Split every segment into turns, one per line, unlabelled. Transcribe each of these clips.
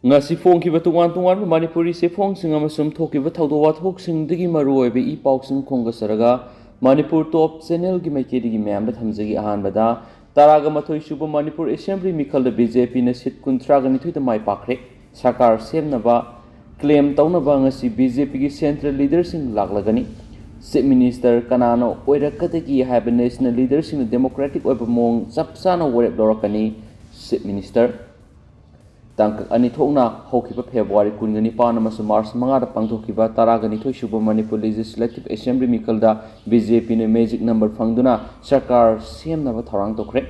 ngasi phongkiba tungan manipuri se phongsinga amasum thokiba thawdo wathoksingdagi maruoibe I pauksing khongasaraga manipur top channel gi maikedi myam da thamjagi ahanbada Touraga mathoi suba manipur assembly mikhalda BJP na sit kuntra ga nithoi da mai pakre sarkar semnaba claim tawnaba ngasi BJP gi central leadership laglagani Chief Minister kanano oirakadagi haiba national leadership democratic oiba mong chapsana worep lorakani Chief Minister Tangkak ani thokna hokiba February 19 amasung March 5 da pangthokiba Touraga nithoi suba Manipur Legislative Assembly mikalda BJP ne magic number phangduna sarkar semnaba thorang tokre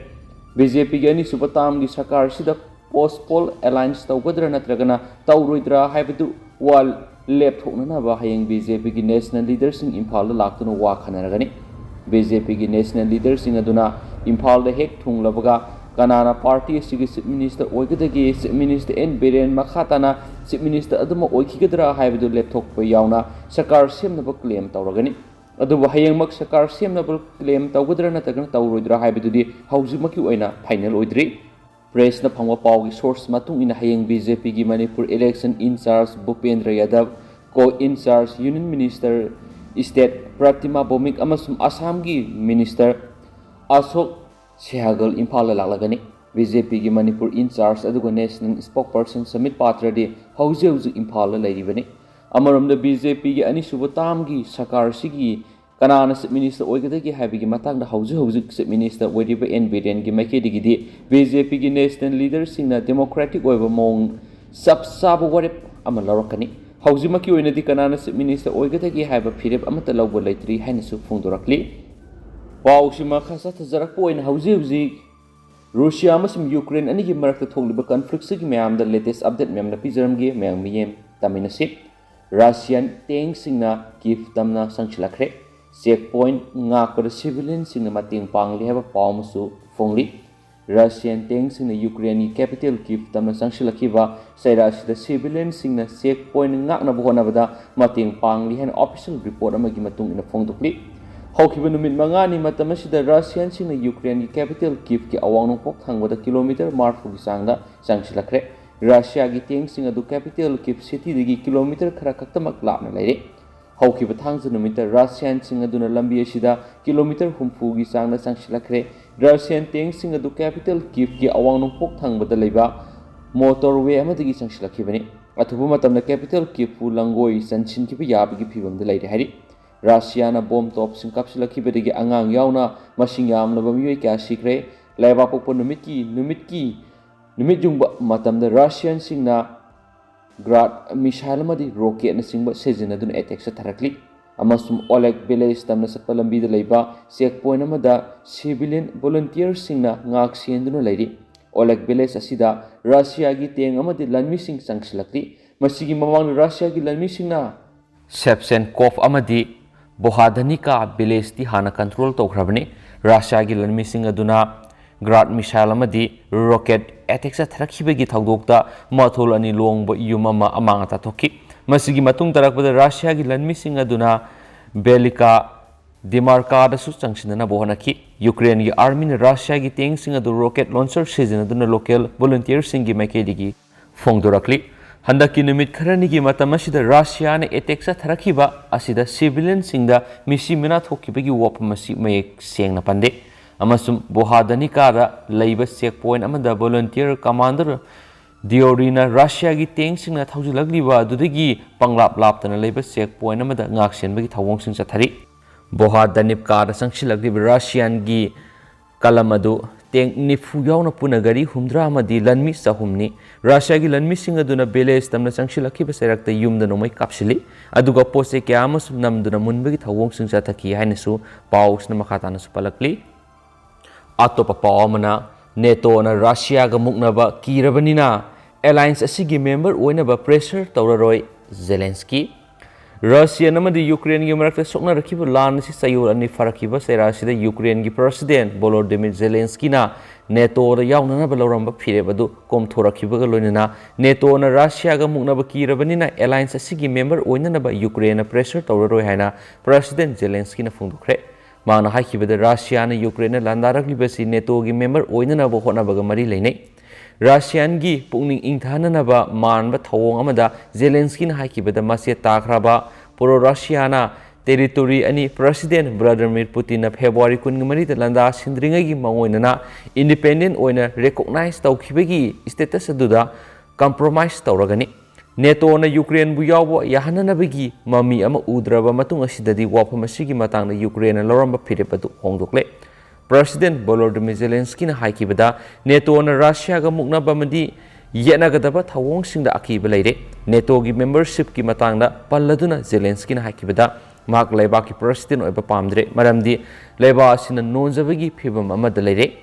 BJP gi ani suba tam gi sarkar sida post poll alliance tawgadra natragana tawroidra haibadu wal lep thokna ba hayeng BJP gi national leaders in Imphal da laktuna wa khanaragani BJP gi national leaders in aduna Imphal da hek thunglabaga Kanana party sigi Chief Minister oigadagi Chief Minister N Biren makhatana Chief Minister aduma oikigadra haibadu laptop pa yauna sarkar semnaba claim tawragani aduba hayengmak sarkar semnaba claim tawgadra natagana tawroidra haibadudi haujimaki oina final oidri press na phangwa pawgi source matung ina hayeng BJP gi Manipur election in charge Bhupendra Yadav co in charge Union Minister State Pratima Bomik amasum Assam gi Minister Ashok Sehagal Imphal laglagani BJP gi Manipur in charge aduga national spokesperson Samit Patradi hauju Imphal lairibani amaramda BJP gi ani subatam gi sarkar sigi kanana Chief Minister oigadagi haibigi matangda hauju Chief Minister oiriba N Biren gi maikedi gi BJP gi national leaders singna democratic oiba mong sabsabu warep ama larakani haujimaki oinadi kanana Chief Minister oigadagi haiba phirep amata lawba laitri haina su phungdorakli Paushima khasa thajarak poin hauji Russia amasum Ukraine ani gi marakta tholiba conflict gi mayam da latest update mayam na pijaram gi mayam miyem tamina sip Russian tank singna Kiev tamna sangchilakre checkpoint nga kor civilian singna mating pangli haba pawmusu phongli Russian tank singna Ukraine capital Kiev tamna sangchilakiba saira sida civilian singna checkpoint ngakna bohona bada mating pangli hen official report amagi matung ina phongdukli Hokiba numit mangani matamasida Russian singna Ukraine gi capital Kiev ki awang pok thangwada kilometer marfu gi sangda sangchilakre Russia gi teng singa du capital Kiev city digi kilometer khara kaktamak lapna laire Hokiba thangja numit Russian singa duna lambi asida kilometer humfu gi sangda sangchilakre Russian teng singa du capital Kiev ki awang pok thangwada leiba motorway amadigi sangchilakibani athubu matamna capital Kiev fu langoi sanchin ki yabigi phibamda laire hari Russia na bomb top sing kapsulaki bedegi angang yauna masing yamna bamiyoi kya sikre laiba pokpo numit jungba matamda Russian singna grad missile madi rocket na singba sejina dun attack sa tharakli amasum Oleg Beles tamna sa palambi da laiba checkpoint amada civilian volunteer singna ngak sienduna lairi Oleg Beles asida Russia gi teng amadi lanmi sing sangsilakli masigi mamang Russia gi lanmi singna Shevchenkov amadi Bohadanika Belesti hana control tokhrabani Russia gi lanmi sing aduna grad missile amadi rocket attack sa tharakhibagi thawdokta mathol ani longba yumama amanga ta thoki masigi matung tarakpada Russia gi lanmi sing aduna Belika Demarka da su changsinana bohanaki Ukraine gi army ni Russia gi teng sing adu rocket launcher season aduna local volunteer sing gi makedigi phongdorakli Handaki numit kharani gi matamasida Russia ne attack sa tharakiba asida civilian singda misi mina thokibagi wapamasi mayek sengna pande amasum bohadanika da leiba checkpoint amada volunteer commander Diorina Russia gi tank singna thaujilagliba adudagi panglap laptana leiba checkpoint amada ngaksen bagi thawong sing chathari bohadanip ka da sangchilagli Russian gi kalamadu Teng nifu yauna punagari humdra amadi lanmi sahumni Russia gi lanmi singa duna beles tamna sangshilaki baserakta yumda nomai kapsili aduga pose kyamas namduna munbagi thawong singsa thaki hainasu paus na makhatana su palakli atopa pawamana NATO na Russia ga muknaba kirabanina alliance asigi member oinaba pressure tawraroi Zelensky Russia namadi Ukraine gi marakta sokna rakhiba lan si sayur ani farakiba sera sida Ukraine gi president Volodymyr Zelensky na NATO ra yauna na baloramba phirebadu kom thorakhiba ga loinana NATO na Russia ga mukna ba kirabani na alliance asigi member oina na ba Ukraine na pressure tawraroi haina president Zelensky na phungdukre mana haikibada Russia na Ukraine landarakli basi NATO gi member oina na ba hona ba ga mari leinai Russian-gi pukning ingthananaba manba thawong amada Zelensky na haikibada masya takraba pro-Russiana territory ani President Vladimir Putin na February 13 da landa sindringagi mangoinana independent oina recognize tawkhibagi status aduda compromise tawragani NATO na Ukraine bu yawbo yahananabagi mami ama udraba matung asidadi wafam asigi matang na Ukraine loramba phirepatu hongdokle President Volodymyr Zelensky na haikibada NATO na Russia ga muknaba madi yenagadaba thawong singda akiba leire NATO gi membership ki matang da palladuna Zelensky na haikibada mak leba ki president oiba pamdre maramdi leba asina nonjabagi phibam amada leire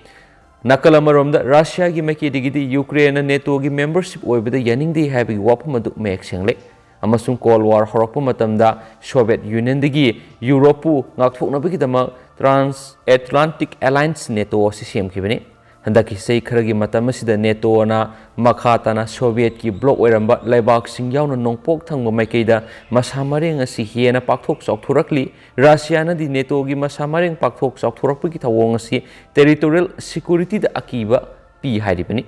nakala maromda Russia gi makidigidi Ukraine na NATO gi membership oibada yaningdi habigi wapam adu mek sengle amasung Cold War horokpa matamda Soviet Union digi Europe ngakthoknabagi dama Trans-Atlantic Alliance NATO si semkhibani handaki sei kharagi matam asida NATO na makhatana Soviet ki bloc oiramba laibak singyauna nongpok thangma maikeida masamareng asi hiena pakthok chawthurakli Russia na di NATO gi masamareng pakthok chawthurakpagi thawong asi territorial security da akiba pi hairibani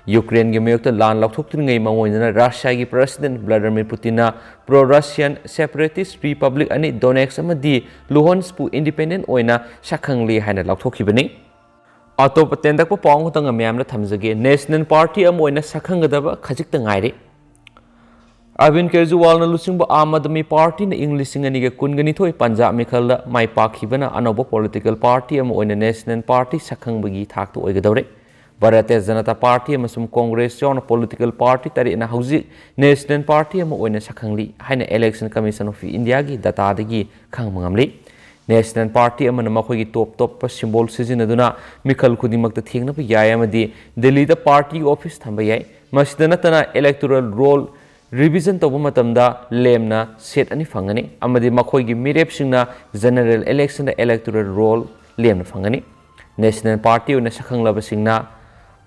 Ukraine gi mayokta lan laukthoktingai mangoinana Russia gi President Vladimir Putin na pro-Russian separatist republic ani Donetsk amadi Luhansk pu independent oina sakhangli haina laukthokibani atop tendakpa pawng tanga myamna thamjage National Party am oina sakhangadaba khajik tangaire Arvind Kejriwal na lusingba Aam Aadmi Party na Englishing ani ge kungani thoi Punjab mikhalda mai pakhibana anoba political party am oina National Party sakhangbagi thakto oigadore Bharatiya Janata Party amasum Congress yon political party tari na hauji National Party am oina sakhangli haina Election Commission of India gi data dagi khangmangamli National Party amana makhoi top symbol sizinaduna mikhal khudimакta thengna pa yai amadi Delhi da party office thamba yai masidana tana electoral roll revision toba matamda lemna set ani fangani amadi makhoi gi mirep singna general election da electoral roll lemna fangani National Party una sakhanglaba singna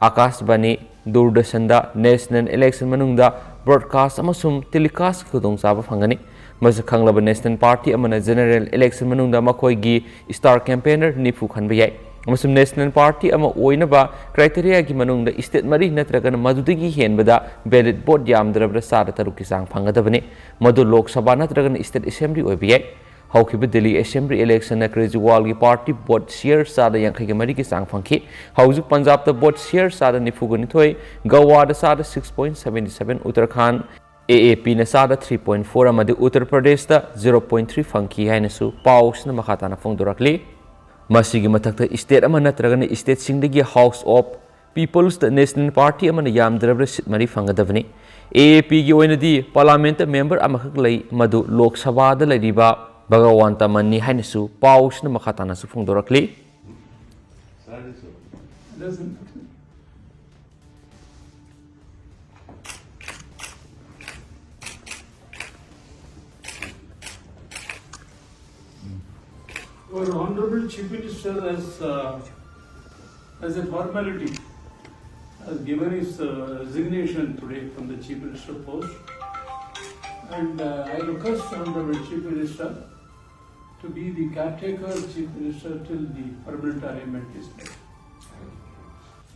Akash Bani Doordarshan da National Election manungda broadcast amasum telecast khudong saba fangani Masakanglaba National Party amana General Election manungda makhoi gi star campaigner nifu khanba yai amasum National Party ama oinaba criteria gi manungda state mari natragana madudagi henbada ballot vote yamdrabra sada taruki sang phangadabani madu Lok Sabha natragana state assembly oiba yai haukiba Delhi Assembly election na Kejriwal gi party vote share sada yankhai gi mari gi sang phangki hauju Punjab da vote share sada nifugani thoi Goa da sada 6.77 Uttarakhand AAP na sada 3.4 amadi Uttar Pradesh da 0.3 phangki hainasu paus na makhatana phongdorakli masigi mathakta state ama natragana state singdagi House of People's the National Party amana yamdrabra sit mari phangadavani AAP gi oinadi parliament member amakhak lei madu Lok Sabha da lariba Bhagawan Tamani hainasu paus na makhatana su phongdorakli
Our Honorable Chief Minister as a formality has given his resignation today from the Chief Minister post, and I request Honorable Chief Minister to be the caretaker Chief Minister till the permanent arrangement is made.